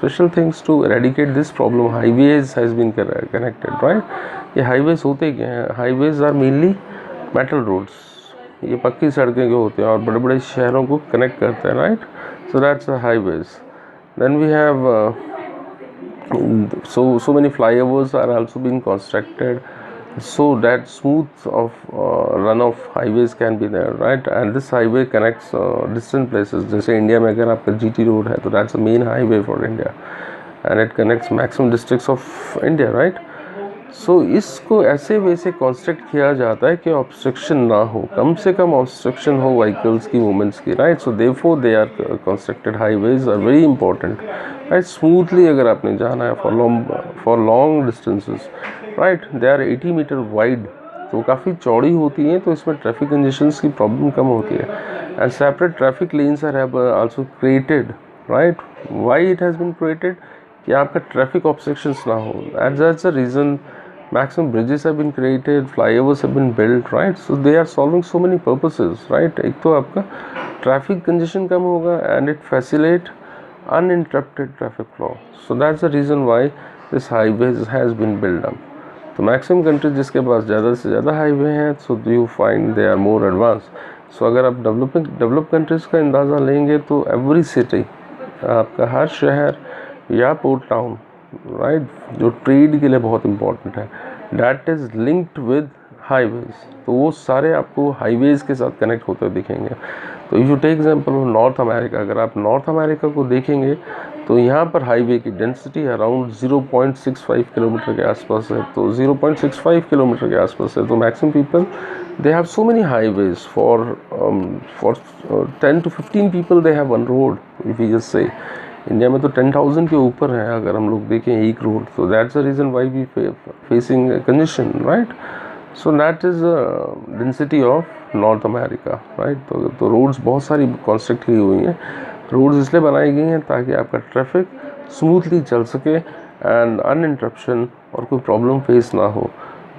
special things to eradicate this problem. Highways has been connected, right? ये highways होते क्या हैं? Highways are mainly metal roads. ये पक्की सड़कें जो होती हैं और बड़े बड़े शहरों को कनेक्ट करते हैं, right? So that's the highways. Then we have so many flyovers are also being constructed, so that smooth of run of highways can be there, right? And this highway connects distant places. जैसे India में अगर आपका GT road है तो that's the main highway for India, and it connects maximum districts of India, right? So इसको ऐसे वे से construct किया जाता है कि ऑब्स्ट्रक्शन ना हो, कम से कम ऑब्स्ट्रक्शन हो व्हीकल्स की मूवमेंट्स की, right? So therefore they are constructed. Highways are very important, right? Smoothly अगर आपने जाना है for long distances, right? They are 80 metre wide, तो काफ़ी चौड़ी होती हैं, तो इसमें ट्रैफिक कंजेशंस की प्रॉब्लम कम होती है. And separate traffic lanes are also created, right? Why it has been created? कि आपका ट्रैफिक ऑब्स्ट्रक्शंस ना हो. That's the reason maximum bridges have been created, flyovers have been built, right? So they are solving so many purposes, right? एक तो आपका traffic congestion कम होगा and it facilitate uninterrupted traffic flow. So that's the reason why this highways has been built up. तो maximum countries जिसके पास ज़्यादा से ज़्यादा highway हैं, so you find they are more advanced. So अगर आप developed countries का अंदाज़ा लेंगे तो every city, आपका हर शहर या पोर्ट टाउन, राइट, जो ट्रेड के लिए बहुत इंपॉर्टेंट है, that is linked with highways. तो वो सारे आपको हाईवेज के साथ कनेक्ट होते हुए दिखेंगे. तो if you take example North America, अगर आप नॉर्थ अमेरिका को देखेंगे तो यहाँ पर हाईवे की डेंसिटी अराउंड 0.65 किलोमीटर के आसपास है. तो 0.65 किलोमीटर के आसपास है, तो maximum people they have so many highways for 10 to 15 people they have one road. If you just say India में तो 10,000 के ऊपर है अगर हम लोग देखें एक रोड. तो that's the reason why we facing congestion, right? So that is density of North America, right? तो रोड्स बहुत सारी कंस्ट्रक्ट की हुई हैं. रोड्स इसलिए बनाई गई हैं ताकि आपका ट्रैफिक स्मूथली चल सके एंड अनइंटरप्शन और कोई प्रॉब्लम फेस ना हो,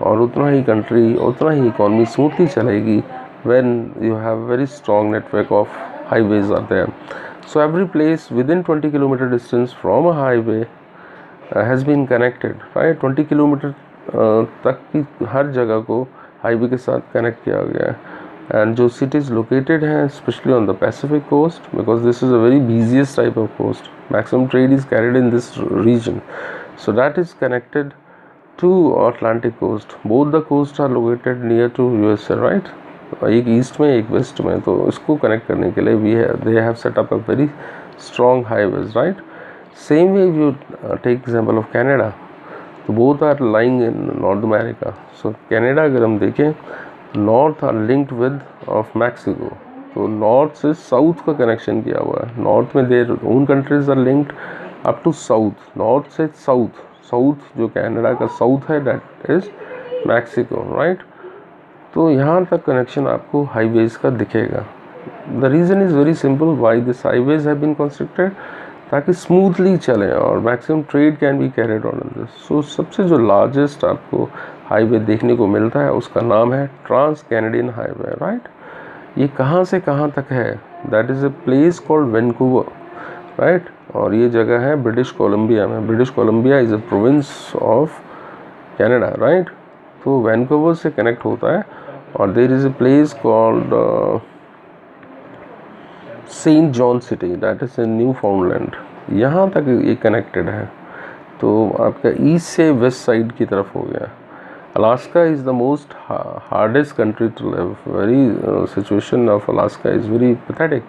और उतना ही कंट्री, उतना ही इकॉनमी स्मूथली चलेगी when you have very strong network of highways are there. So every place within 20 kilometer distance from a highway has been connected, right? 20 kilometer तक की हर जगह को हाईवे के साथ कनेक्ट किया गया है. एंड जो cities located हैं specially on the Pacific coast, because this is a very busiest type of coast, maximum trade is carried in this region, so that is connected to Atlantic coast. Both the coasts are located near to USA, right? एक east में एक waste में, तो इसको connect करने के लिए they have set up a very strong highways, right? Same way you take example of Canada, तो both are lying in North America. So Canada अगर हम देखें, north are linked with of Mexico, तो north से south का connection किया हुआ है. नॉर्थ में their own countries are linked up to south, north से साउथ जो कनाडा का साउथ है दैट इज़ मैक्सिको, राइट? तो यहाँ तक कनेक्शन आपको हाईवेज का दिखेगा. The reason is very simple why this highways have been constructed, ताकि स्मूथली चलें और maximum trade can be carried on this. So सबसे जो लार्जेस्ट आपको हाईवे देखने को मिलता है उसका नाम है ट्रांस कैनेडियन हाईवे, राइट? ये कहाँ से कहाँ तक है? That is a place called Vancouver, right? और ये जगह है ब्रिटिश कोलंबिया में. British Columbia is a province of Canada, right? तो वैंकूवर से कनेक्ट होता है. और there is a place called Saint John city, that is in Newfoundland. यहाँ तक ये कनेक्टेड है. तो आपका ईस्ट से वेस्ट साइड की तरफ हो गया. Alaska is the most hardest country to live. Very situation of Alaska is very pathetic.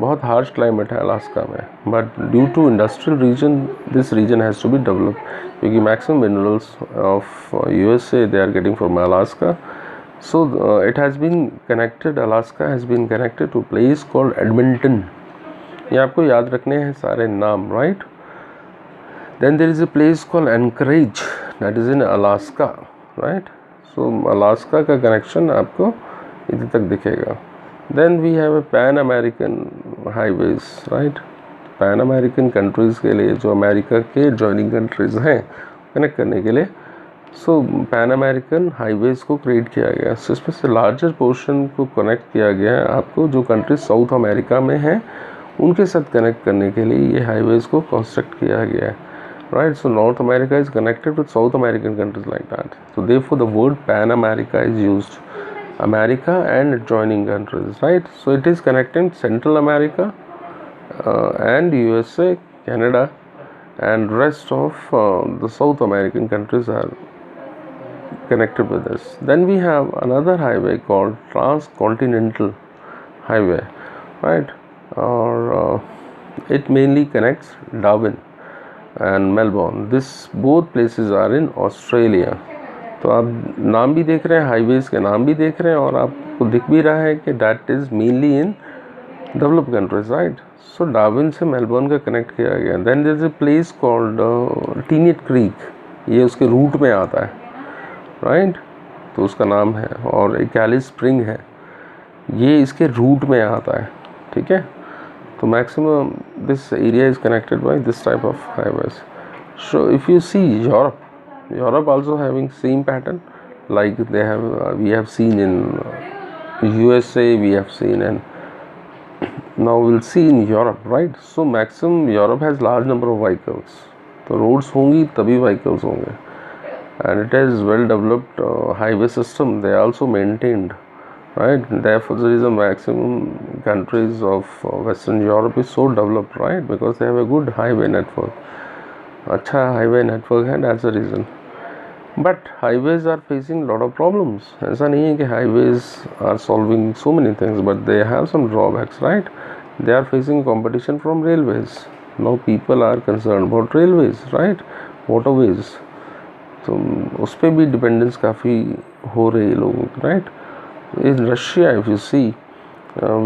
बहुत हार्श क्लाइमेट है अलास्का में, but due to industrial region this region has to be develop, क्योंकि maximum minerals of USA they are getting from Alaska. So it has been connected, Alaska has been connected to a place called Edmonton. ये आपको याद रखने हैं सारे नाम, right? Then there is a place called Anchorage, that is in Alaska, right? So Alaska का connection आपको इधर तक दिखेगा. Then we have a Pan American highways, right? Pan American countries के लिए, जो अमेरिका के joining countries हैं, कनेक्ट करने के लिए सो पैन अमेरिकन हाईवेज़ को क्रिएट किया गया. सो इसमें से लार्जर पोर्शन को कनेक्ट किया गया है आपको. जो कंट्री साउथ अमेरिका में हैं उनके साथ कनेक्ट करने के लिए ये हाईवेज़ को कंस्ट्रक्ट किया गया है, right? So North America is connected with South American countries like that. So therefore the word Pan America is used, America and adjoining countries, right? So it is connecting Central America and USA, Canada, and rest of the South American countries are connected with this. Then we have another highway called Transcontinental Highway, right? Or it mainly connects Darwin and Melbourne. This both places are in Australia. तो आप नाम भी देख रहे हैं, highways के नाम भी देख रहे हैं, और आपको दिख भी रहा है कि that is mainly in developed countries, right? So Darwin से मेलबर्न का कनेक्ट किया गया. Then there is a place called Tennant Creek, ये उसके रूट में आता है, राइट? तो उसका नाम है. और एक एलिस स्प्रिंग है, ये इसके रूट में आता है, ठीक है? तो maximum this area is connected by this type of highways. So if you see Europe also having same pattern, like they have we have seen in USA, we have seen, and now we'll see in Europe, right? So maximum Europe has large number of vehicles, तो roads होंगी तभी vehicles होंगे, and it has well developed highway system, they are also maintained, right? Therefore there is a maximum countries of Western Europe is so developed, right? Because they have a good highway network, अच्छा highway network है, that's the reason. But highways are facing lot of problems. ऐसा नहीं है कि highways are solving so many things, but they have some drawbacks, right? They are facing competition from railways. Now people are concerned about railways, right? Waterways, तो उस पर भी dependence काफ़ी हो रही है लोगों की, right? In Russia, if you see,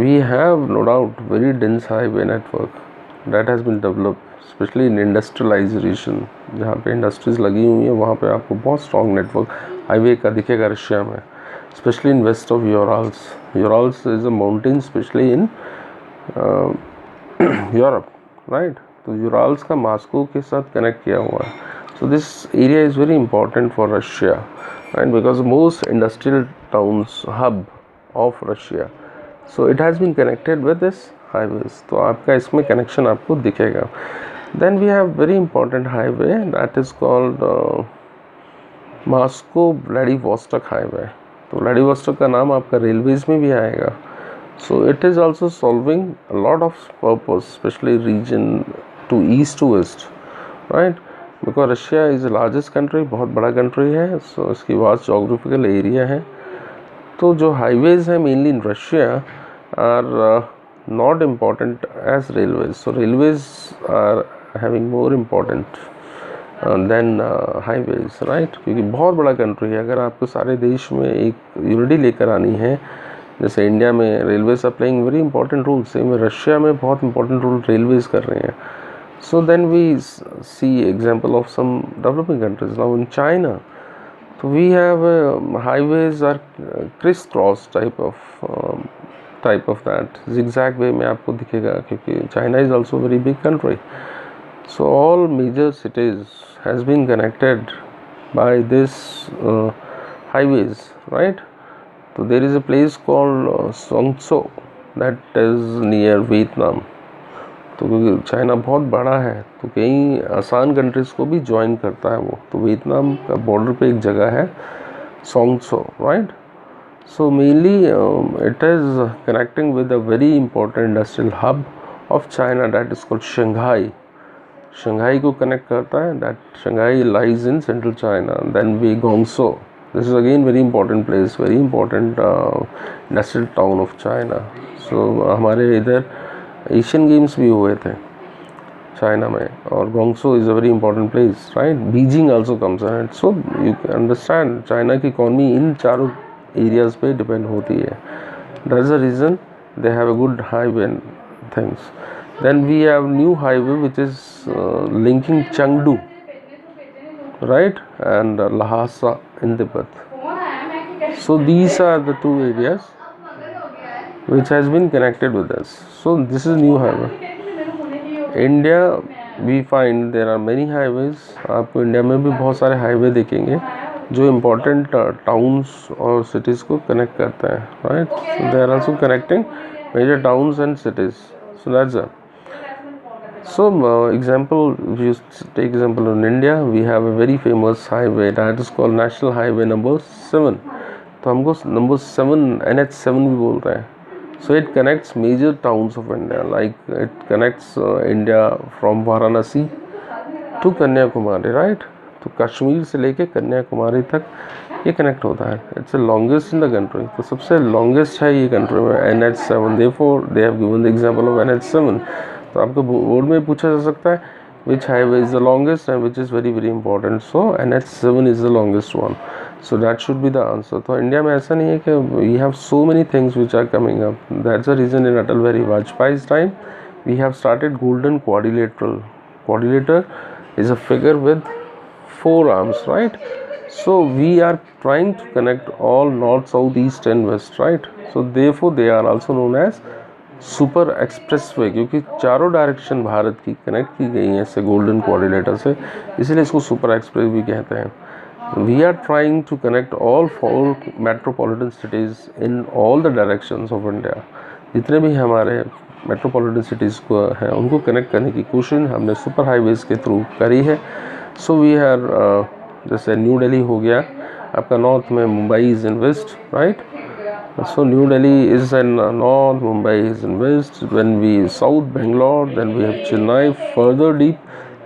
we have no doubt very dense highway network that has been developed, especially in industrialization. जहाँ पे इंडस्ट्रीज लगी हुई हैं वहाँ पे आपको बहुत स्ट्रॉन्ग नेटवर्क हाईवे का दिखेगा रशिया में, specially in west of Urals. Urals is a mountain specially in Europe, right? तो यूरल्स का मॉस्को के साथ कनेक्ट किया हुआ है. So this area is very important for Russia, right? Because most industrial towns hub of Russia, so it has been connected with this highways. तो आपका इसमें connection आपको दिखेगा. Then we have very important highway that is called Moscow Vladivostok highway. तो Vladivostok का नाम आपका railways में भी आएगा. So it is also solving a lot of purpose, especially region to east to west, right? Because Russia is the largest country, बहुत बड़ा country है, सो इसकी वास्ट जोग्राफिकल एरिया है. तो जो हाईवेज हैं mainly in Russia are not important as railways. So railways are having more important than highways, right? क्योंकि बहुत बड़ा कंट्री है. अगर आपको सारे देश में एक यूनिटी लेकर आनी है, जैसे इंडिया में railways are playing very important role, same Russia में बहुत इंपॉर्टेंट रोल रेलवेज कर रहे हैं. So then we see example of some developing countries. Now in China, so we have highways are crisscross type of that zigzag way में आपको दिखेगा, क्योंकि China is also a very big country. So all major cities has been connected by this highways, right? So there is a place called Songso that is near Vietnam. तो क्योंकि China बहुत बड़ा है तो कई आसान कंट्रीज़ को भी ज्वाइन करता है वो. तो वियतनाम का बॉर्डर पे एक जगह है सोंगसो, right? So mainly it is connecting with a very important industrial hub of China that is called Shanghai. Shanghai को कनेक्ट करता है. That Shanghai lies in central China. Then we गोंगसो, this is again very important place, very important industrial town of China. So हमारे इधर Asian games भी हुए थे China में, और Guangzhou is a very important place, right? Beijing also comes in it. So you can understand China की economy in चारों areas पे डिपेंड होती है. That is the reason they have a good highway things. Then we have new highway which is linking Chengdu, right, and Lhasa in Tibet. So these are the two areas which has been connected with us. So this is new highway. India we find there are many highways. आपको India में भी बहुत सारे highway देखेंगे जो important towns और cities को connect करते हैं, right? So they are also connecting major towns and cities. So that's it. So example, if you take example in India, we have a very famous highway that is called National Highway number 7. तो हमको number 7 NH7 भी बोलते हैं. So it connects major towns of India, like it connects India from Varanasi to Kanyakumari, right? तो कश्मीर से लेके कन्याकुमारी तक ये कनेक्ट होता है. It's the longest in the country. तो सबसे लॉन्गेस्ट है ये कंट्री में NH7. Therefore they have given the example of NH7. तो आपको बोर्ड में पूछा जा सकता है which highway is the longest and which is very very important. So NH7 is the longest one. So that should be the answer. तो India में ऐसा नहीं है कि we have so many things which are coming up. That's the reason in Atal Bihari Vajpayee's time we have started golden quadrilateral. Quadrilateral is a figure with 4 arms, right? So we are trying to connect all north, south, east and west, right? So therefore they are also known as super expressway, क्योंकि चारों direction Bharat की connect की गई हैं इससे golden quadrilateral से, इसलिए इसको सुपर एक्सप्रेस भी कहते हैं. We are trying to connect all 4 metropolitan cities in all the directions of India. जितने भी हमारे मेट्रोपॉलिटन सिटीज़ को हैं उनको कनेक्ट करने की कोशिश हमने सुपर हाईवेज़ के थ्रू करी है. सो वी आर जैसे न्यू दिल्ली हो गया आपका नॉर्थ में, Mumbai is in west, right? So New Delhi is in north, Mumbai is in west. When we south Bangalore, then we have Chennai further deep,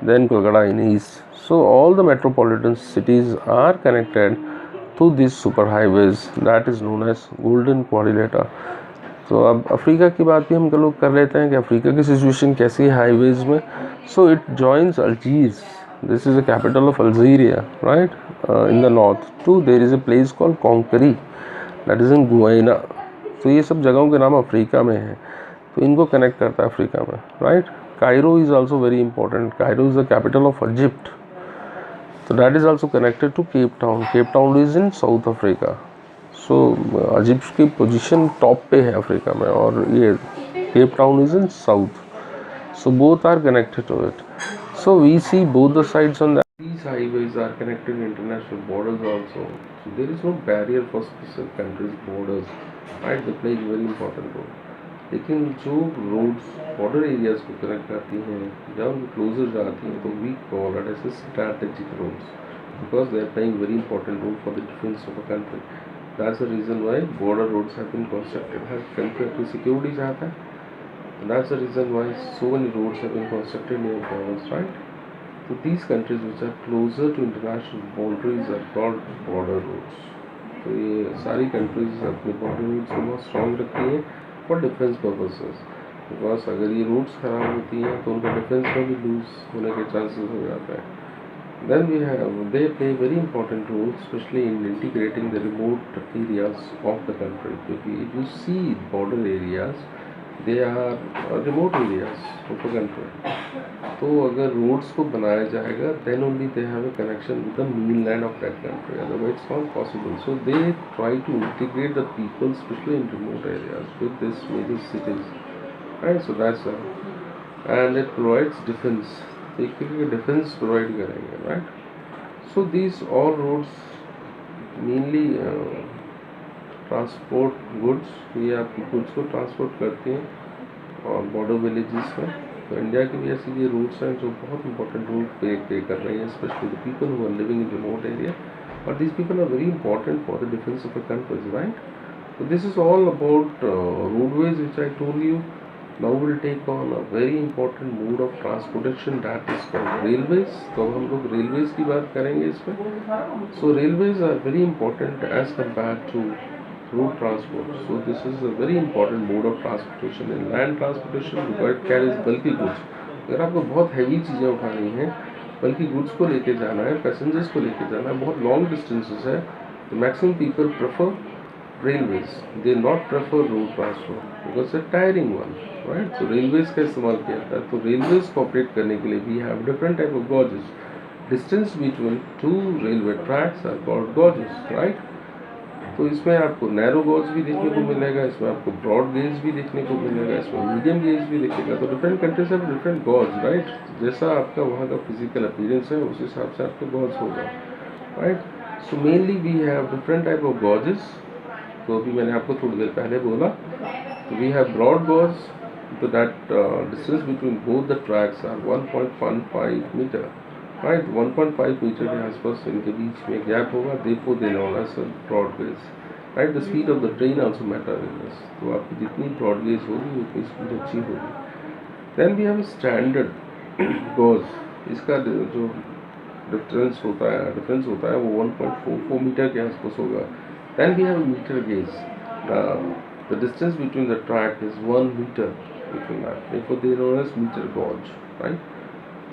then Kolkata in east. So all the metropolitan cities are connected to these super highways that is known as Golden Quadrilateral. तो अब Africa की बात भी हम लोग कर लेते हैं कि अफ्रीका की सिचुएशन कैसी है हाईवेज में. So it joins Algiers. This is the capital of Algeria, right? In the north to there is a place called Conakry, that is in Guinea. तो ये सब जगहों के नाम अफ्रीका में हैं, तो इनको कनेक्ट करता है अफ्रीका में, right? Cairo is also very important. Cairo is the capital of Egypt, तो that is also connected to Cape Town. Cape Town is in South Africa. So Egypt की पोजीशन टॉप पे है Africa में और ये Cape Town is in South. So both are connected to it. So we see both the sides on that. These highways are connecting international borders also. So there is no barrier for specific countries' borders. Right? They play a very important role. लेकिन जो roads border areas को connect करती हैं या उनके closer जाती हैं तो we call it as strategic roads because they are playing very important role for the defence of a country. That's the reason why border roads have been constructed. हर country अपनी security चाहता है. And that's the reason why so many roads have been constructed near borders, right? So these countries which are closer to international boundaries are called border roads. तो ये सारी countries अपने border roads को बहुत strong रखती हैं for defense purposes. Because अगर ये roads खराब होती हैं तो उनका defense में भी lose होने के chances हो जाते हैं. Then they play very important role, especially in integrating the remote areas of the country. क्योंकि if you see border areas, they are remote areas of the country. तो अगर रोड्स को बनाया जाएगा then only they have a connection with the main land of that country, otherwise it's not possible. So they try to integrate the people specially in remote areas with this major cities, right? So that's and it provides defence. एक defence provide करेंगे, right? So these all roads mainly transport goods, ये आपकी goods को transport करती हैं और border villages में. तो इंडिया की भी ऐसी ये रूट्स हैं जो बहुत इंपॉर्टेंट रोल पे कर रही हैं, specially the people who are living in remote area. और this people are very important for the defence of the countries, right? So this is all about roadways which I told you. Now we'll take on a very important mode of transportation that is called railways. तो अब हम लोग railways की बात करेंगे इसमें. So railways are very important as compared to road transport. So this is a very important mode of transportation. In land transportation because it carries bulky goods. अगर आपको बहुत हैवी चीज़ें उठानी हैं, बल्कि गुड्स को लेके जाना है, पैसेंजर्स को लेके जाना है, बहुत लॉन्ग डिस्टेंसेस है, तो maximum people prefer railways. They not prefer road transport because it's a tiring one, right? So railways का इस्तेमाल किया जाता है. तो railways को ऑपरेट करने के लिए we have different type of gauges. Distance between two railway tracks are called gauges, right? तो इसमें आपको नैरो गॉज भी देखने को मिलेगा, इसमें आपको ब्रॉड गेज भी देखने को मिलेगा, इसमें मीडियम गेज भी दिखेगा. तो different countries have different gauge, right? जैसा आपका वहाँ का फिजिकल अपीयरेंस है उस हिसाब से आपका गॉज होगा, right? So mainly we have different type of gauges. तो अभी मैंने आपको थोड़ी देर पहले बोला, तो we have broad gauge, So that distance between both the tracks are 1.15 meter, right? 1.5 meter के आसपास इनके बीच में गैप होगा, therefore they known as broad gauge, right? The speed of the train also matter in this. तो आपकी जितनी broad gauge होगी उतनी speed अच्छी होगी. Then we have a standard gauge. इसका जो डिफरेंस होता है वो 1.44 मीटर के आसपास होगा. Then we have a meter gauge. The distance between the track is 1 meter between that. Therefore, they are known as meter gauge, right?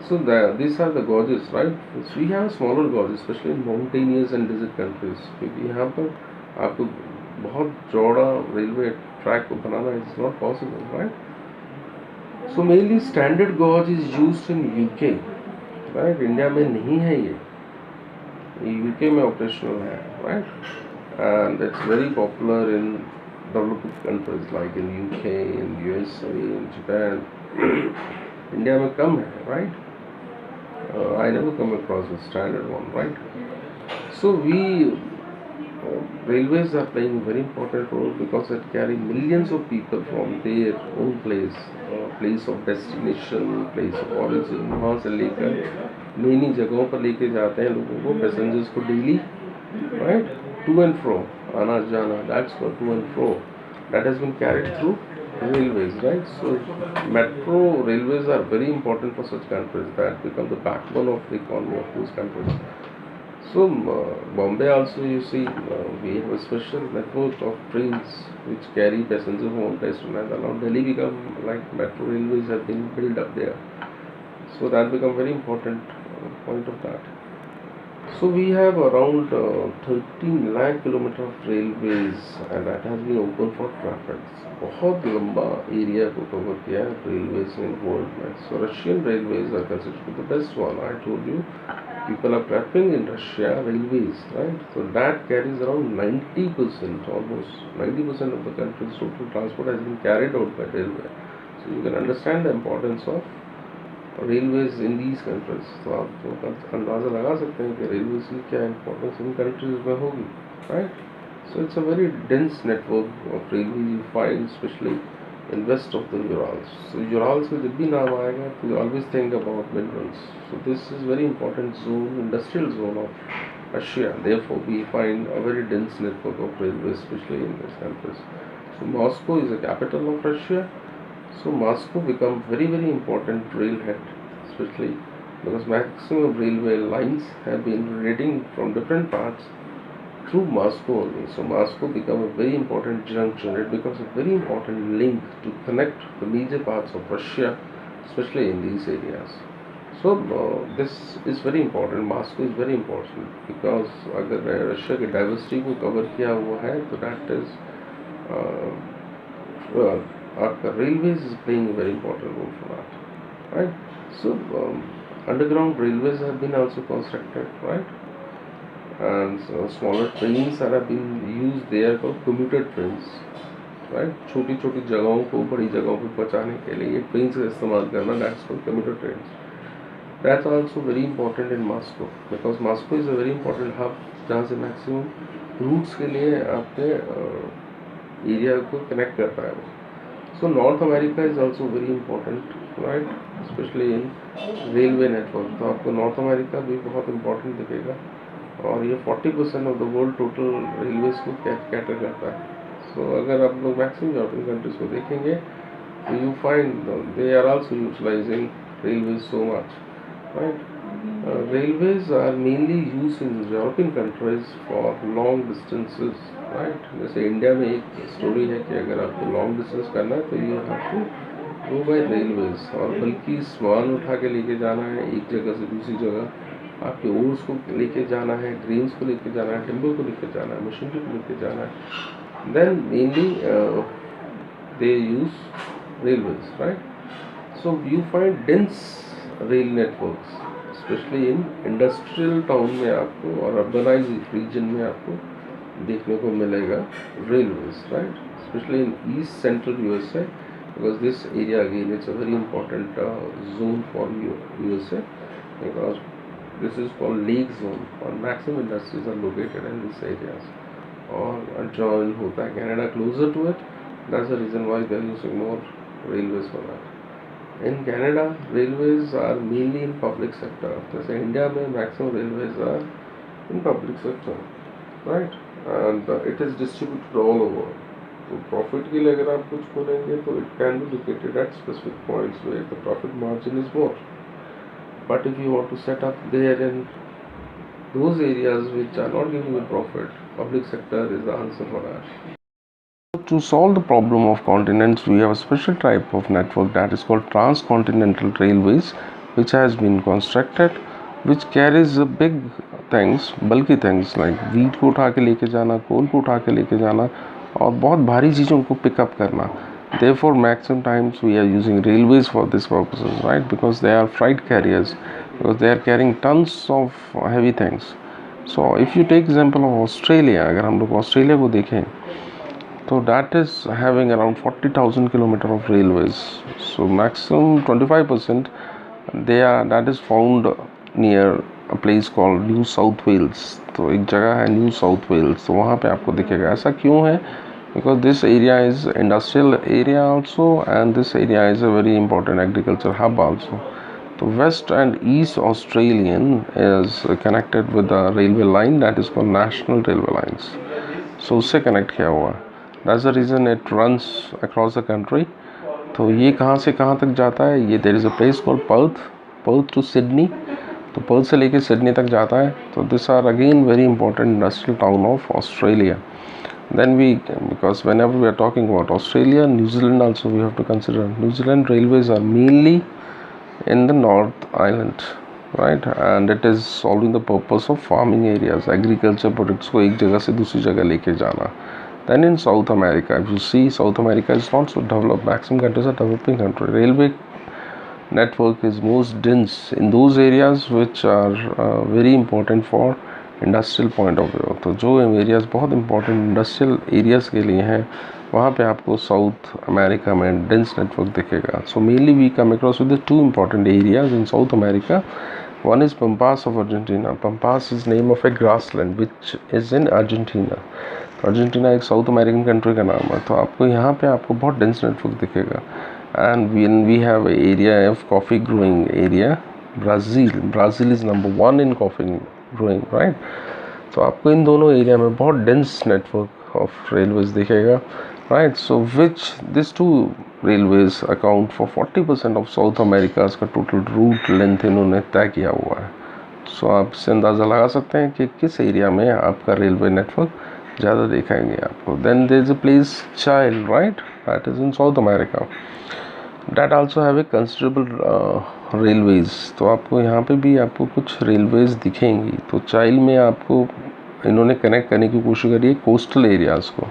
So these are the gauges, right? So we have smaller gauges, especially in mountainous and desert countries. क्योंकि यहाँ पर आपको बहुत चौड़ा railway track को बनाना is not possible, right? So mainly standard gauge is used in UK, right? India में नहीं है ये UK में ऑपरेशनल है, right? And it's very popular in developed countries like in UK, in USA, in Japan. India में कम है, right? I never come across a standard one, right? So railways are playing a very important role because it carry millions of people from their own place, place of destination, place of origin. वहाँ से लेकर नई नई जगहों पर लेके जाते हैं लोगों को, पैसेंजर्स को daily, right? To and fro, आना जाना, that's what to and fro. That has been carried through railways, right? So metro railways are very important for such countries that become the backbone of the economy of those countries. So Bombay also, you see, we have a special network of trains which carry passengers from one place to another. Now Delhi become like metro railways have been built up there. So that become very important point of that. So we have around 13 lakh kilometer of railways and that has been open for traffic. बहुत लंबा area को cover किया है railways in world में. So Russian railways are considered the best one. I told you people are preferring in Russia railways, right? So that carries around 90%, almost 90% of the country's total transport has been carried out by railway. So you can understand the importance of railways in these countries. तो आप तो अंदाज़ा लगा सकते हैं कि railways की क्या इंपॉर्टेंस इन कंट्रीज में होगी, right? So it's a very dense network of railways you find specially in west of the Urals. So Urals में जब भी नाम आएगा तो you always think about minerals. So this is very important zone, industrial zone of Russia. Therefore we find a very dense network of railways specially in this countries. So Moscow is the capital of Russia. So Moscow become very important railhead, especially because maximum railway lines have been radiating from different parts through Moscow only. So Moscow become a very important junction. It becomes a very important link to connect the major parts of Russia, especially in these areas. So this is very important. Moscow is very important because अगर Russia की diversity को cover किया हुआ है तो that is railways is playing a very important role for that, right? So underground railways have been also constructed, right? And so smaller trains that have been used there called commuter trains, right? छोटी छोटी जगहों को बड़ी जगहों पर पहुंचाने के लिए trains का इस्तेमाल करना, that's called commuter trains. That's also very important in Moscow because Moscow is a very important hub जहाँ से maximum routes के लिए आपके एरिया को कनेक्ट करता है वो. So North America is also very important, right? Especially in railway network. तो आपको North America भी बहुत important दिखेगा और ये 40% of the world total railways को कैटर करता है. So अगर आप लोग मैक्सिमम यूरोपियन कंट्रीज को देखेंगे तो you find they are also utilizing railways so much, right? Railways are mainly used in European countries for long distances, right? जैसे इंडिया में एक स्टोरी है कि अगर आपको लॉन्ग डिस्टेंस करना है तो you have to go by railways. और बल्कि सामान उठा के लेके जाना है एक जगह से दूसरी जगह, आपके ओर्स को लेके जाना है, ग्रेन्स को लेके जाना है, टिम्बर को लेके जाना है, मशीनरी को लेके जाना है, then mainly they use railways, right? So you find dense rail networks specially in industrial town में आपको और अर्बनाइज रीजन में आपको देखने को मिलेगा railways, right? Specially in east central USA because this area again it's a very important zone for USA because this is called lake zone और maximum industries are located in these areas. और join होता है Canada closer to it, that's the reason why they are using more railways for that. In Canada, railways are mainly in public sector. जैसे India में maximum railways are in public sector, right? And it is distributed all over. तो profit के लिए अगर आप कुछ खोलेंगे तो it can be located at specific points where the profit margin is more. But if you want to set up there in those areas which are not giving you profit, public sector is the answer for that. To solve the problem of continents, we have a special type of network that is called transcontinental railways, which has been constructed, which carries the big things, bulky things like wheat को उठा के लेके जाना, coal को उठा के लेके जाना और बहुत भारी चीज़ों को pick up करना. Therefore, maximum times we are using railways for this purposes, right? Because they are freight carriers, because they are carrying tons of heavy things. So, if you take example of Australia, अगर हम लोग Australia को देखें so that is having around 40,000 kilometers of railways. So maximum 25% that is found near a place called New South Wales. तो एक जगह है new south Wales, तो वहाँ पे आपको दिखेगा. ऐसा क्यों है? Because this area is industrial area also, and this area is a very important agriculture hub also. So West and East Australian is connected with a railway line that is called National Railway Lines. So उससे connect किया हुआ है. That's the reason it runs across the country. तो ये कहाँ से कहाँ तक जाता है? ये there is a place called Perth to Sydney. तो पर्थ से लेके सिडनी तक जाता है. तो this are again very important industrial town of Australia. Then because whenever we are talking about Australia, New Zealand also we have to consider. New Zealand railways are mainly in the North Island, right? And it is solving the purpose of farming areas, agriculture products को एक जगह से दूसरी जगह लेके जाना. Then in South America, if you see, South America is not so developed. Maximum countries are developing country. Railway network is most dense in those areas which are very important for industrial point of view. तो जो areas बहुत important industrial areas के लिए हैं, वहाँ पे आपको South America में dense network दिखेगा. So mainly we come across with the two important areas in South America. One is Pampas of Argentina. Pampas is name of a grassland which is in Argentina. Argentina एक South American country का नाम है. तो आपको यहाँ पे आपको बहुत डेंस नेटवर्क दिखेगा. And we have area of coffee growing area. Brazil is number 1 इन कॉफ़ी ग्रोइंग, राइट. तो आपको इन दोनों एरिया में बहुत डेंस नेटवर्क ऑफ रेलवेज दिखेगा, right. So which this two railways account for 40% of South America का टोटल रूट लेंथ इन्होंने तय किया हुआ है. सो आप इससे अंदाज़ा लगा सकते हैं कि किस एरिया में आपका रेलवे नेटवर्क ज़्यादा दिखाएंगे आपको. Then there is a place Chile, right, that is in South America. That also have a considerable railways. तो आपको यहाँ पे भी आपको कुछ रेलवेज दिखेंगी. तो चाइल में आपको इन्होंने कनेक्ट करने की कोशिश करी है कोस्टल एरियाज़ को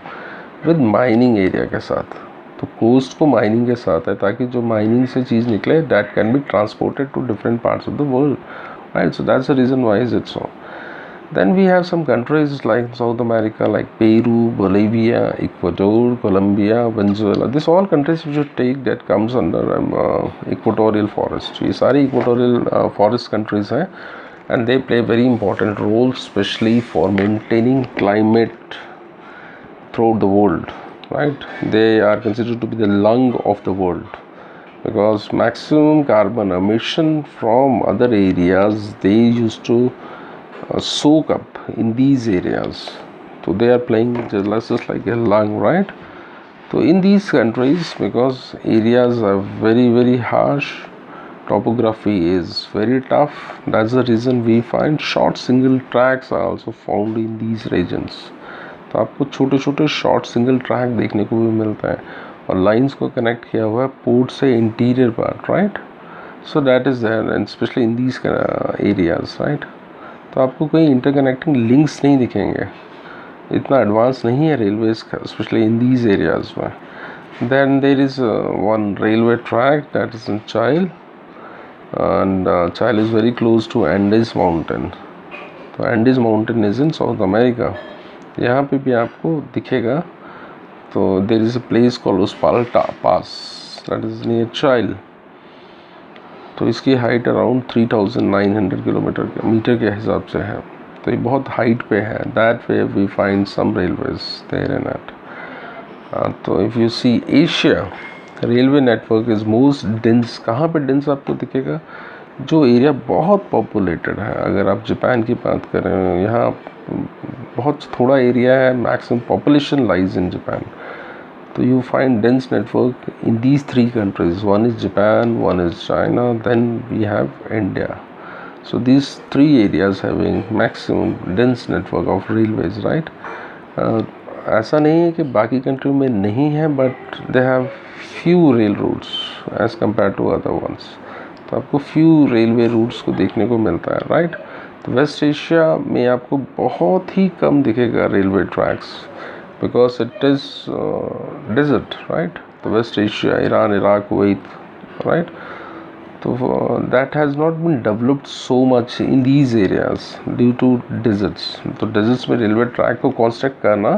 विद माइनिंग एरिया के साथ. तो कोस्ट को माइनिंग के साथ है ताकि जो माइनिंग से चीज़ निकले that can be transported to different parts of the world, right. So that's the reason why is it so. Then we have some countries like South America, like Peru, Bolivia, Ecuador, Colombia, Venezuela. These all countries we should take that comes under equatorial forest. ये सारी equatorial forest countries हैं, and they play very important role, especially for maintaining climate throughout the world. Right? They are considered to be the lung of the world because maximum carbon emission from other areas they used to soak up in these areas. So they are playing just like a lung, right? So in these countries, because areas are very harsh, topography is very tough, that's the reason we find short single tracks are also found in these regions. तो आपको छोटे छोटे short single track देखने को भी मिलता है और लाइंस को कनेक्ट किया हुआ है पोर्ट से interior part, right. So that is there and specially in these areas, right. तो आपको कोई इंटरकनेक्टिंग लिंक्स नहीं दिखेंगे, इतना एडवांस नहीं है रेलवेज का, स्पेशली इन दीज एरियाज में. Then there is one railway track that is in Chile and Chile is very close to Andes mountain. तो Andes mountain is in South America. यहाँ पे भी आपको दिखेगा. तो there is a place called Uspallata pass that is near Chile. तो इसकी height around 3900 metre के हिसाब से है. तो ये बहुत हाइट पे है. That way we find some railways there in it. तो if you see Asia, railway network is most dense. कहाँ पे डेंस आपको दिखेगा? जो एरिया बहुत पॉपुलेटेड है। अगर आप जापान की बात करें, यहाँ बहुत थोड़ा एरिया है, maximum population lies in Japan. तो you find dense network in these three countries. One is Japan, one is China, then we have India. So these three areas having maximum dense network of railways, right? ऐसा नहीं है कि बाकी country में नहीं है, but they have few rail routes as compared to other ones. तो आपको few railway routes को देखने को मिलता है, right? तो वेस्ट एशिया में आपको बहुत ही कम दिखेगा railway tracks, because it is desert, right? The West Asia, Iran, Iraq, Kuwait, right? So that has not been developed so much in these areas due to deserts. So deserts में railway track को construct करना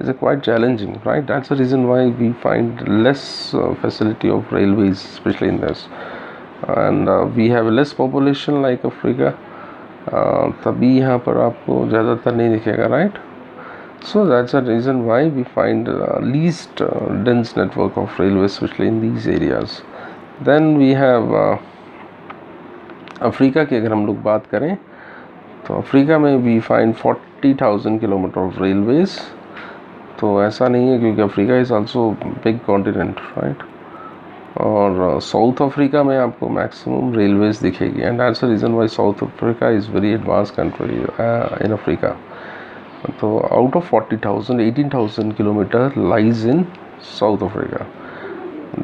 is quite challenging, right? That's the reason why we find less facility of railways, especially in this. And we have less population like Africa. तभी यहाँ पर आपको ज़्यादातर नहीं दिखेगा, right? So that's the reason why we find least dense network of railways, especially in these areas. Then we have Africa की अगर हम लोग बात करें तो अफ्रीका में we find 40,000 kilometre of railways. तो ऐसा नहीं है, क्योंकि Africa is also big continent, right? और साउथ अफ्रीका में आपको मैक्सिमम रेलवेज दिखेगी, and that's the reason Y south Africa is very advance country in Africa. तो out of 40,000, 18,000 kilometer lies in South Africa.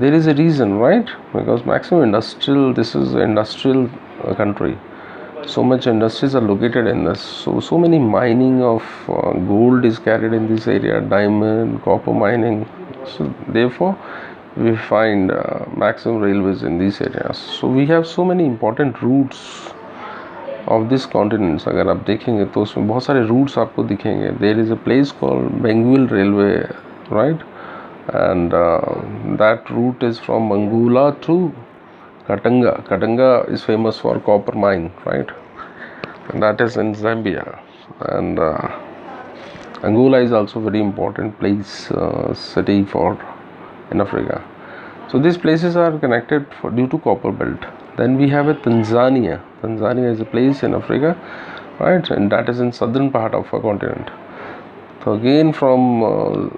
There is a reason, right? Because maximum industrial, this is an industrial country. So much industries are located in this. So many mining of gold is carried in this area, diamond, copper mining. So therefore, we find maximum railways in these areas. So we have so many important routes of this continents. अगर आप देखेंगे तो उसमें बहुत सारे routes आपको दिखेंगे। There is a place called Benguela railway, right? And that route is from Angola to Katanga. Katanga is famous for copper mine, right? That is in Zambia. And Angola is also very important place, city for in Africa. So these places are connected due to copper belt. Then we have a Tanzania. Tanzania is a place in Africa, right? And that is in southern part of our continent. So again from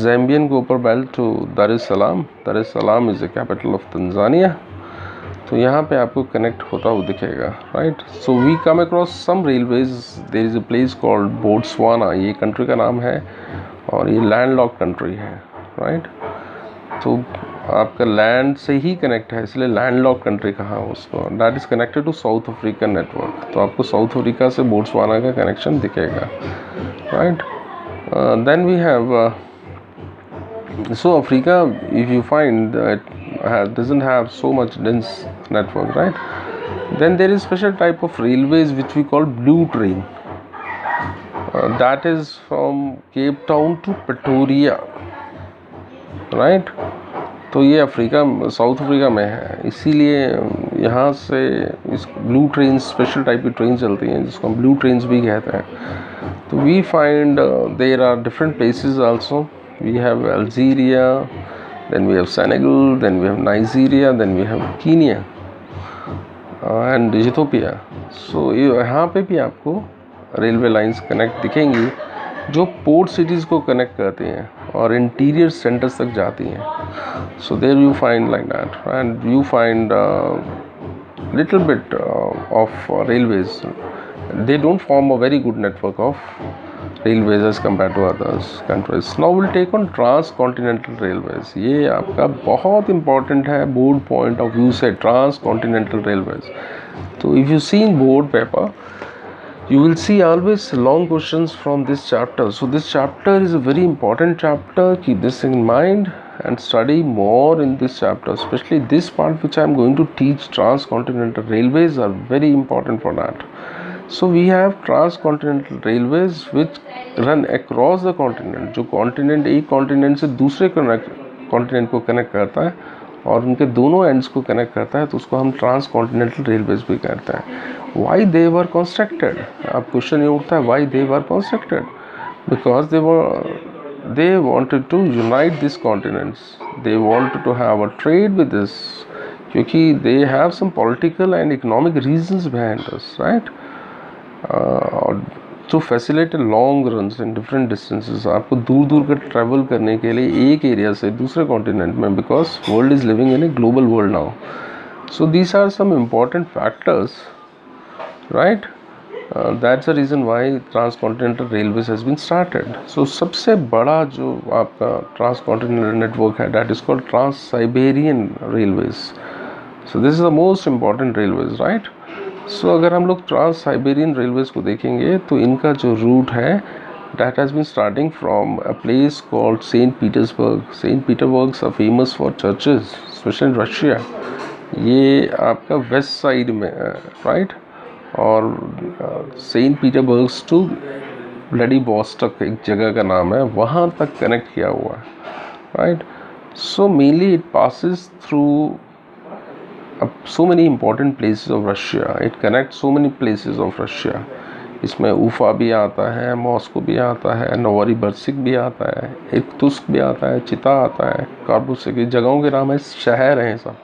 Zambian copper belt to Dar es Salaam. Dar es Salaam is the capital of Tanzania. तो यहाँ पे आपको connect होता हुआ दिखेगा, right? So we come across some railways. There is a place called Botswana, ये country का नाम है और ये लैंड लॉक कंट्री है, राइट? तो आपका लैंड से ही कनेक्ट है, इसलिए लैंड लॉक कंट्री कहा उसको। That is connected to South African network. तो आपको साउथ अफ्रीका से बोट्सवाना का कनेक्शन दिखेगा, right? Then we have so Africa, if you find that doesn't have so much dense network, right? Then there is special type of railways which we call blue train. That is from Cape Town to Pretoria, right? तो ये Africa, south Africa में है, इसीलिए यहाँ से इस blue train, special type की train चलती हैं जिसको हम ब्लू ट्रेन्स भी कहते हैं। तो we find there are different places also. We have Algeria, then we have Senegal, then we have Nigeria, then we have Kenya and Ethiopia. So यहाँ पे भी आपको रेलवे लाइंस कनेक्ट दिखेंगी जो पोर्ट सिटीज़ को कनेक्ट करती हैं और इंटीरियर सेंटर्स तक जाती हैं। So there you find like that, and you find little bit of railways. They don't form a very good network of railways as compared to others countries. Now we'll take on transcontinental railways. ये आपका बहुत important है board point of view से, transcontinental railways. तो if you see in board paper, you will see always long questions from this chapter. So this chapter is a very important chapter. Keep this in mind and study more in this chapter, especially this part which I am going to teach. Transcontinental railways are very important for that. So we have transcontinental railways which run across the continent. जो continent एक continent से दूसरे continent को connect करता है और उनके दोनों एंड्स को कनेक्ट करता है, तो उसको हम ट्रांसकॉन्टिनेंटल रेलवेज भी कहते हैं। Why they were constructed? अब क्वेश्चन ये उठता है, why they were constructed? Because they were they wanted to unite these continents, they wanted to have a trade with this, क्योंकि they have some political and economic reasons behind this, right? To facilitate long runs in different distances, आपको दूर दूर का travel करने के लिए एक area से दूसरे कॉन्टिनेंट में, because world is living in a global world now. So these are some important factors, right? That's the reason why transcontinental railways has been started. So सबसे बड़ा जो आपका transcontinental network है, that is called Trans-Siberian Railways. So this is the most important railways, right? So अगर हम लोग Trans-Siberian Railways को देखेंगे तो इनका जो रूट है that has been starting from a place called Saint Petersburg. Saint Petersburg are famous for churches, especially in Russia. ये आपका वेस्ट साइड में है, राइट? और सेंट पीटरबर्ग टू व्लादिवोस्टोक एक जगह का नाम है, वहाँ तक कनेक्ट किया हुआ है, right? So mainly it passes through so many important places of Russia. It connects so many places of Russia. इसमें उफा भी आता है, मॉस्को भी आता है, नोवोसिबिर्स्क भी आता है, इर्कुत्स्क भी आता है, चिता आता है, कार्बुसिक, की जगहों के नाम है, शहर हैं सब.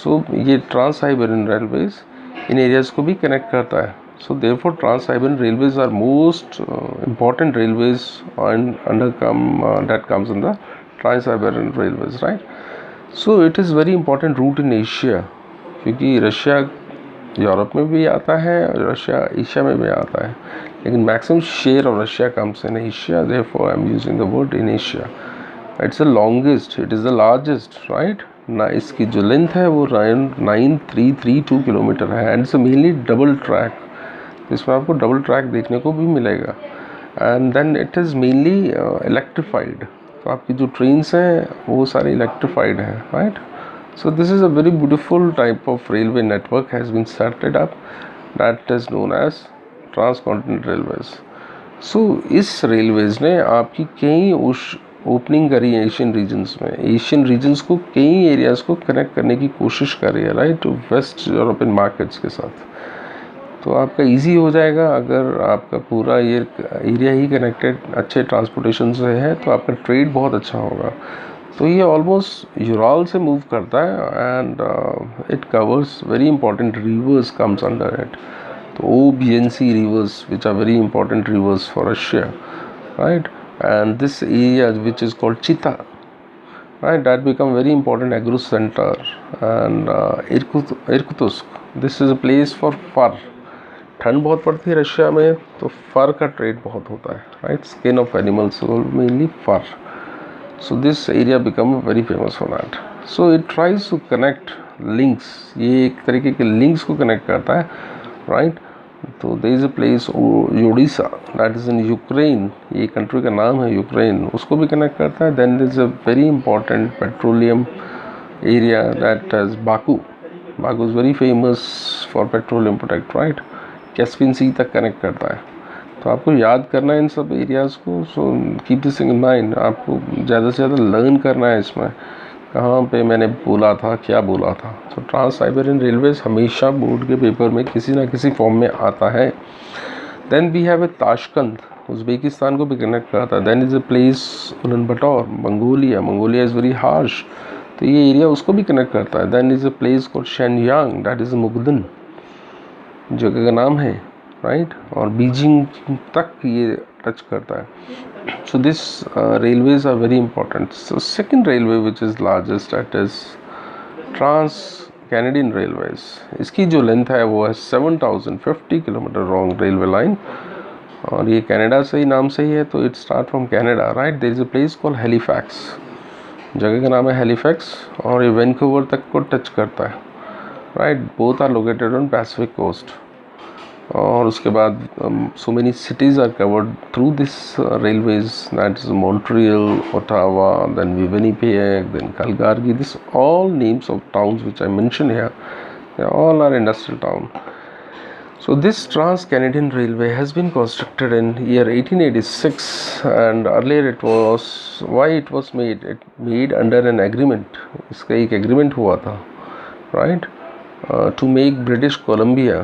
सो ये ट्रांस साइबेरियन रेलवेज इन एरियाज को भी कनेक्ट करता है. So therefore trans Siberian railways are most important railways under that comes in the trans Siberian railways, right? So it is very important route in Asia, क्योंकि Russia Europe में भी आता है, रशिया एशिया में भी आता है, लेकिन maximum share of Russia comes in Asia. Therefore I am using the word in Asia. It's the longest, it is the largest, right ना. इसकी जो लेंथ है वो 9332 किलोमीटर है, and it's mainly double track. इसमें आपको डबल ट्रैक देखने को भी मिलेगा. And then it is mainly electrified. तो आपकी जो ट्रेन्स हैं वो सारी इलेक्ट्रिफाइड हैं, right? So this is a very beautiful type of railway network has been started up, that is known as transcontinental railways. So इस railways ने आपकी कई ओपनिंग करी है एशियन रीजन्स में. एशियन रीजन्स को कई एरियाज़ को कनेक्ट करने की कोशिश कर रही है, right, to west European markets के साथ. तो आपका इजी हो जाएगा अगर आपका पूरा ये एरिया ही कनेक्टेड अच्छे ट्रांसपोर्टेशन से है, तो आपका ट्रेड बहुत अच्छा होगा. तो ये ऑलमोस्ट यूराल से मूव करता है, and it covers very important rivers comes under it. तो OBNC rivers, which are very important rivers for Russia, right? And this area which is called Chita, right, that become very important agro center. And Irkutsk, this is a place for fur. ठंड बहुत पड़ती है Russia में, तो फर का trade बहुत होता है, right? Skin of animals, mainly fur. So this area become very famous for that. So it tries to connect links. ये एक तरीके के links को connect करता है, right? तो there is a place Odisha that is in Ukraine. ये country का नाम है यूक्रेन, उसको भी connect करता है. Then there is a very important petroleum area that is Baku. Baku is very famous for petroleum product, right? Caspian sea तक connect करता है. तो आपको याद करना है इन सब एरियाज़ को. So keep this in mind. आपको ज़्यादा से ज़्यादा लर्न करना है इसमें, कहाँ पे मैंने बोला था, क्या बोला था. तो ट्रांस साइबेरियन रेलवेज हमेशा बोर्ड के पेपर में किसी ना किसी फॉर्म में आता है. Then we have a Tashkent, Uzbekistan को भी कनेक्ट करता है. Then is a place Ulaanbaatar, Mongolia. Mongolia is very harsh, तो ये एरिया उसको भी कनेक्ट करता है. Then is a place called Shenyang, that is Mukden जगह का नाम है, राइट? और बीजिंग तक ये टच करता है. So this railways are very important. So second railway which is largest, that is trans Canadian railways. इसकी जो लेंथ है वो है 7050 किलोमीटर लॉन्ग रेलवे लाइन, और ये कनाडा से ही नाम से ही है, तो it start from Canada, right? There is a place called Halifax, जगह का नाम है हैलिफैक्स, और ये वैंकूवर तक को टच करता है, right? Both are located on Pacific coast. और उसके बाद so many cities are covered through this railways, that is Montreal, Ottawa, then Winnipeg, then Calgary. This all names of towns which I mention here, they all are industrial town. So this Trans-Canadian Railway has been constructed in year 1886, and earlier it was, why it was made? It made under an agreement. इसका एक agreement हुआ था, right? To make British Columbia,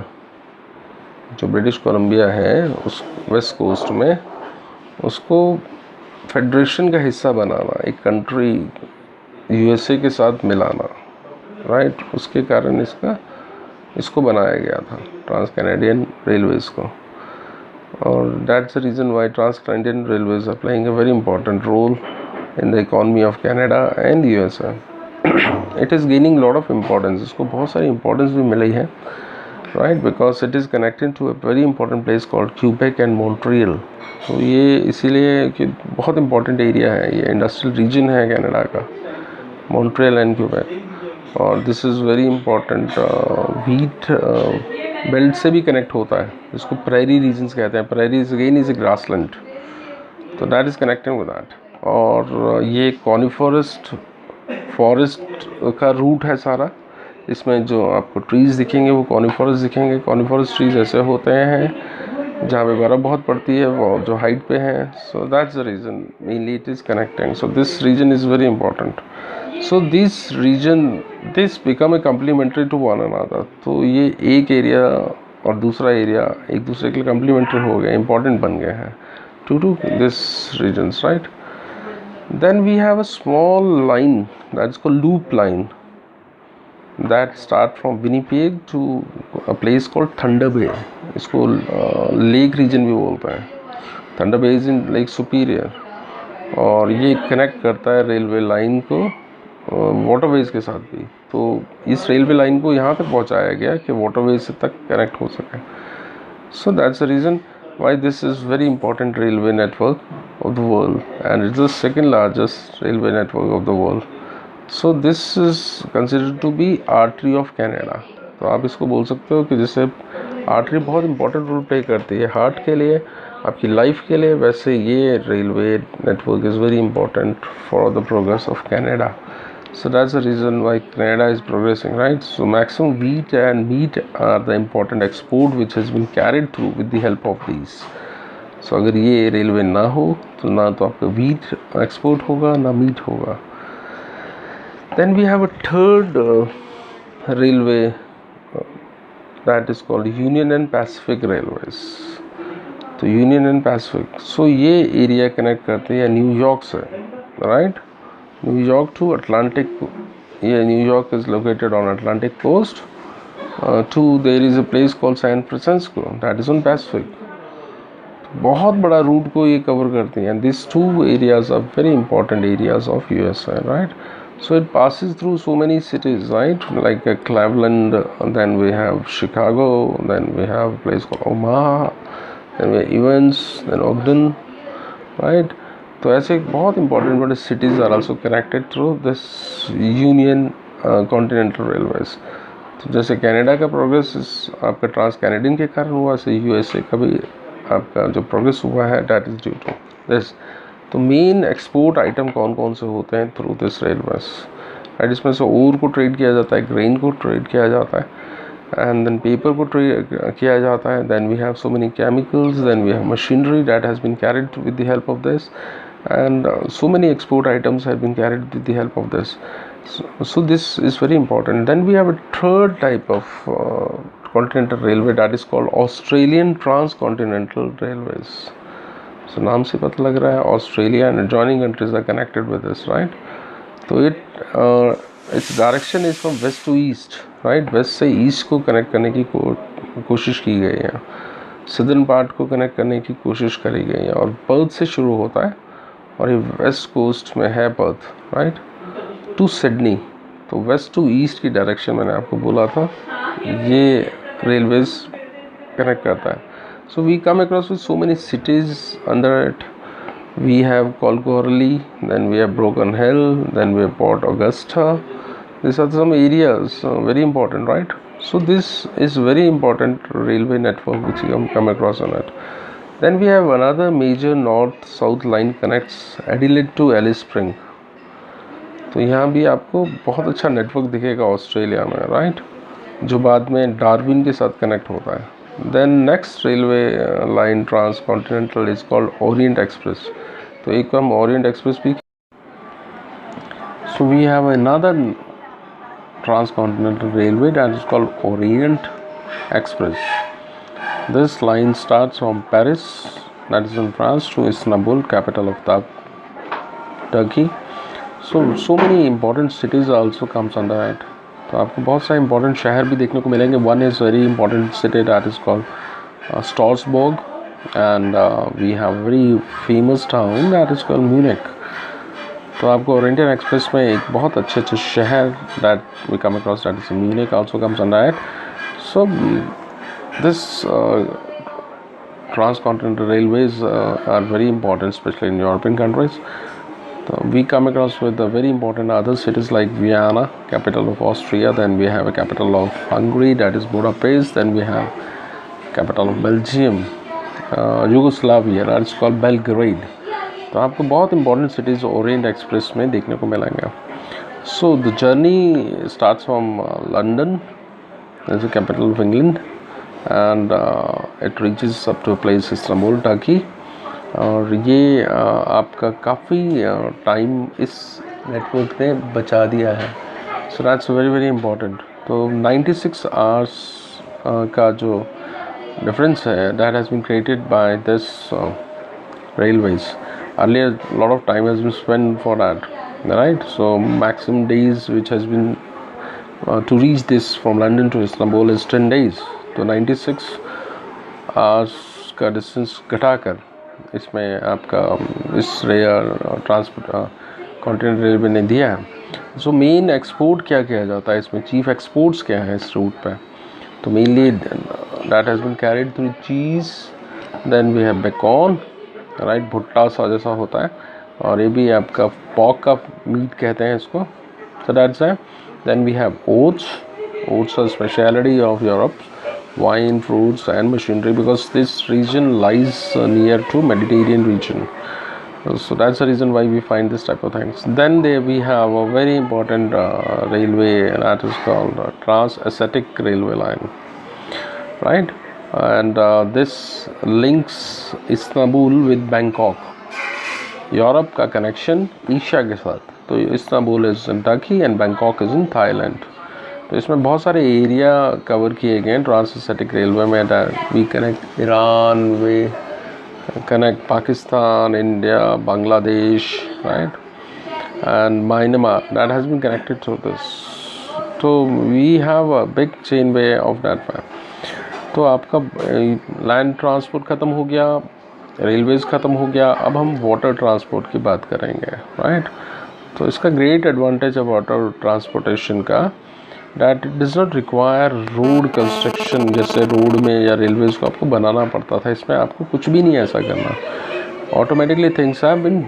जो British Columbia है उस waste coast में, उसको federation का हिस्सा बनाना, एक कंट्री यूएसए के साथ मिलाना, राइट, उसके कारण इसको बनाया गया था ट्रांस कैनेडियन रेलवेज़ को. और that's the reason why trans Canadian railways are playing a very important role in the economy of Canada and USA. It is gaining lot of importance. इसको बहुत सारी importance भी मिली है, right, because it is connected to a very important place called Quebec and Montreal. तो ये इसीलिए कि बहुत important area है, ये industrial region है कनाडा का, Montreal and Quebec. और this is very important. wheat belt से भी connect होता है, इसको prairie regions कहते हैं. Prairie again is a grassland, तो that is connected with that. और ये कॉनिफोरस्ट फॉरेस्ट का रूट है सारा. इसमें जो आपको ट्रीज़ दिखेंगे वो कॉनिफोरस दिखेंगे. कॉनिफोरस ट्रीज़ ऐसे होते हैं जहाँ पे बर्फ़ बहुत पड़ती है, वो जो हाइट पे हैं. So that's the reason mainly it is connecting. So this region is very important. So this region this become a complementary to one another. तो ये एक एरिया और दूसरा एरिया एक दूसरे के लिए कम्प्लीमेंट्री हो गए, इंपॉर्टेंट बन गए हैं to this regions, right. Then we have a small line that's called loop line that start from Winnipeg to a place called Thunder Bay. इसको लेक रीजन भी बोलते हैं. Thunder Bay is in Lake Superior. और ये connect करता है railway line को waterways के साथ भी. तो इस रेलवे लाइन को यहाँ तक पहुँचाया गया कि वाटरवेज तक कनेक्ट हो सके. So that's the reason why this is very important railway network of the world, and it's the second largest railway network of the world. So this is considered to be artery of Canada. तो आप इसको बोल सकते हो कि जैसे artery बहुत important role play करती है हार्ट के लिए, आपकी लाइफ के लिए, वैसे ये railway network is very important for the progress of Canada. So that's the reason why Canada is progressing, right? So maximum wheat and meat are the important export which has been carried through with the help of these. So अगर ये railway ना हो तो ना तो आपका wheat export होगा ना meat होगा. Then we have a third railway that is called Union and Pacific Railways. तो Union and Pacific, so ये एरिया कनेक्ट करते हैं न्यूयॉर्क से, right? New York to Atlantic. Yeah, New York is located on Atlantic coast. To there is a place called San Francisco that is on Pacific. बहुत बड़ा root को ये cover करती हैं. These two areas are very important areas of USA, right? So it passes through so many cities, right? Like Cleveland, then we have Chicago, then we have a place called Omaha, then we have Evans, then Ogden, right? तो ऐसे बहुत important बड़े cities are also connected through this union continental railways. तो जैसे Canada का progress आपका trans Canadian के कारण हुआ, ऐसे यूएसए का भी आपका जो प्रोग्रेस हुआ है that is due to this. तो मेन एक्सपोर्ट आइटम कौन कौन से होते हैं थ्रू दिस रेलवेज, राइट. इसमें से ओर को ट्रेड किया जाता है, ग्रेन को ट्रेड किया जाता है, and then paper को ट्रेड किया जाता है. then we have so many chemicals, then we have machinery that has been carried with the help of this, and so many export items have been carried with the help of this. So this is very important. Then we have a third type of continental railway that is called Australian Transcontinental Railways. So नाम से पता लग रहा है Australia and adjoining countries are connected with this, right? तो its direction is from west to east, right? West से east को connect करने की कोशिश की गई है, सदर्न पार्ट को कनेक्ट करने की कोशिश करी गई है. और पर्थ से शुरू होता है और ये वेस्ट कोस्ट में है पर्थ, राइट, टू सिडनी. तो वेस्ट टू ईस्ट की डायरेक्शन मैंने आपको बोला था ये रेलवेज कनेक्ट करता है. So we come across with so many cities under it. We have Kalgoorlie, then we have Broken Hill, then we have Port Augusta. These are some areas very important, right? So this is very important railway network which you come across on it. Then we have another major north-south line connects Adelaide to Alice Spring. तो यहाँ भी आपको बहुत अच्छा network दिखेगा Australia में, right, जो बाद में डार्विन के साथ कनेक्ट होता है. Then next railway line transcontinental is called Orient Express. तो एक हम Orient Express भी. So we have another transcontinental railway that is called Orient Express. This line starts from Paris, that is in France, to Istanbul, capital of the Turkey. So many important cities also comes under it. तो आपको बहुत सारे important शहर भी देखने को मिलेंगे. One is very important city that is called Strasbourg, and we have a very famous town that is called Munich. तो आपको ओरिएंटल एक्सप्रेस में एक बहुत अच्छे शहर that we come across, that is Munich, also comes under it. So this transcontinental railways are very important, especially in European countries. So we come across with the very important other cities like Vienna, capital of Austria. Then we have a capital of Hungary, that is Budapest. Then we have capital of Belgium, Yugoslavia, that is called Belgrade. तो आपको बहुत important cities Orient express में देखने को मिलेंगे. So the journey starts from London, that's the capital of England, and it reaches up to place Istanbul, Turkey. और ये आपका काफ़ी टाइम इस नेटवर्क ने बचा दिया है. So that's very very important. तो 96 आवर्स का जो डिफरेंस है, that has been created by this railways. Earlier, a lot of time has been spent for that, right? So maximum days which has been to reach this from London to Istanbul is 10 days. तो 96 hours का distance घटाकर इसमें आपका इस transport continental railway ने दिया है. So main export क्या किया जाता है इसमें, चीफ एक्सपोर्ट्स क्या है इस रूट पे? तो mainly that has been carried through cheese. Then we have bacon, right, भुट्टा सा जैसा होता है, और ये भी आपका पॉक का मीट कहते हैं इसको. सो दैट्स है. Then we have oats are speciality of Europe, wine, fruits and machinery, because this region lies near to Mediterranean region. So that's the reason why we find this type of things. Then there we have a very important railway that is called Trans-Asiatic Railway Line, right? And this links Istanbul with Bangkok. Europe का connection Asia के साथ. तो Istanbul is in Turkey and Bangkok is in Thailand. तो इसमें बहुत सारे area cover किए गए हैं ट्रांस-एशियाटिक रेलवे में. We connect Iran, we connect Pakistan, India, Bangladesh, right, and Myanmar. That has been connected through this. So we have a big chainway of that map. तो आपका लैंड ट्रांसपोर्ट ख़त्म हो गया, Railways ख़त्म हो गया. अब हम वाटर ट्रांसपोर्ट की बात करेंगे, राइट. तो इसका ग्रेट एडवांटेज है वाटर ट्रांसपोर्टेशन का, that it does not require road construction. जैसे रोड में या रेलवेज़ को आपको बनाना पड़ता था, इसमें आपको कुछ भी नहीं ऐसा करना. Automatically things have been.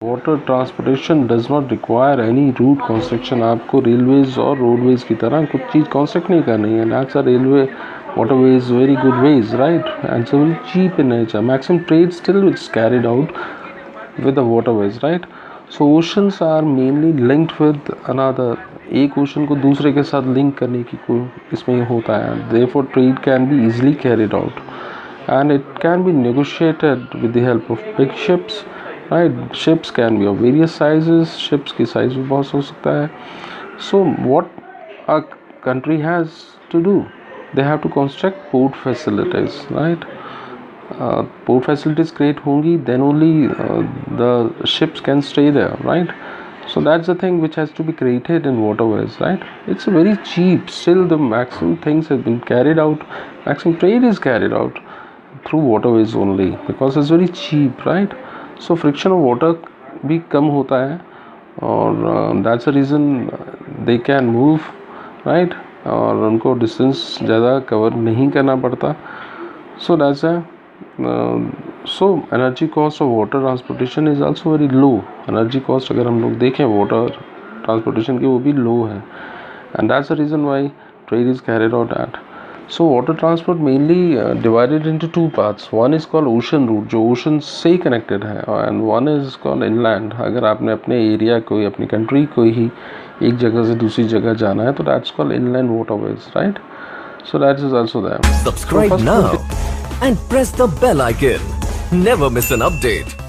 Water transportation does not require any route construction. आपको रेलवेज़ और रोडवेज़ की तरह कुछ चीज़ कंस्ट्रक्ट नहीं करनी है. That's a railway waterways, very good ways, right, and so very cheap in nature. Maximum trade still which is carried out with the waterways, right. So oceans are mainly linked with another. एक ocean को दूसरे के साथ link करने की इसमें होता है. Therefore trade can be easily carried out and it can be negotiated with the help of big ships, right. Ships can be of various sizes. Ships की size भी बहुत हो सकता है. So what a country has to do, they have to construct port facilities, right. Port facilities create होंगी, then only the ships can stay there, right. So that's the thing which has to be created in waterways, right. It's very cheap. Still the maximum things have been carried out, maximum trade is carried out through waterways only because it's very cheap, right. So friction of water भी कम होता है, और that's the reason they can move, right. और उनको distance ज़्यादा cover नहीं करना पड़ता. सो दैट्स है. So energy cost of water transportation is also very low. Energy cost अगर हम लोग देखें वाटर ट्रांसपोर्टेशन की, वो भी लो है, and that's the reason why trade is carried out at. So water transport mainly divided into two parts. One is called ocean route, जो ocean से कनेक्टेड है, and one is called inland. अगर आपने अपने area को, अपनी country को ही एक जगह से दूसरी जगह जाना है, तो that's called inland waterways, right. So that is also there. Subscribe now and press the bell icon. Never miss an update.